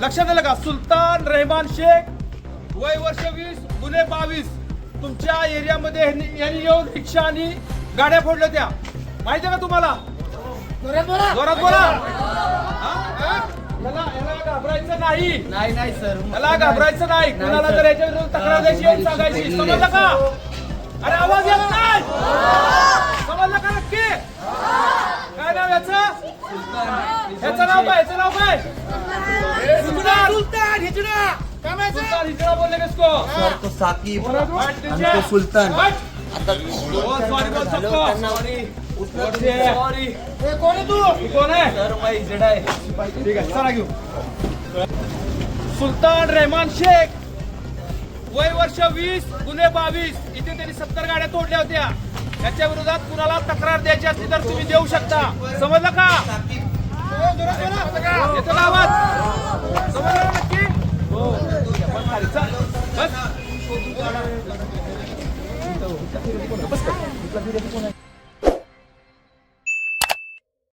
लक्षात आलं का? सुलतान रहमान शेख, वय वर्ष 20, गुन्हे 22. तुमच्या एरियामध्ये यांनी येऊन रिक्षा आणि गाड्या फोडल्या त्या, माहिती आहे का तुम्हाला? जोरात बोला. याला घाबरायचं नाही. नाही सर, याला घाबरायचं नाही. कुणाला जर याच्या विरुद्ध तक्रार द्यायची आहे, सांगायची. समजलं का? अरे आवाज येत नाही. समजलं का नक्की? काय नाव याचं? याचं नाव काय? याचं नाव काय? सुलतान हिजडा. काय माहिती? सुलतान हिजडा बोलले किसको? सर तो साकिब आणि तो सुलतान. आता सॉरी बोल सकतो. सॉरी. कोण आहे तू? कोण आहे? सर मैं हिजडा आहे. ठीक आहे, चला घेऊ. सुलतान रहमान शेख, वय वर्ष 20, गुन्हे 22. इथे त्यांनी 70 गाड्या तोडल्या होत्या. याच्या विरोधात कुणाला तक्रार द्यायची असली तर तुम्ही देऊ शकता. समजलं का? येतो ना आवाज? समजलं ना नक्की? हो. बस.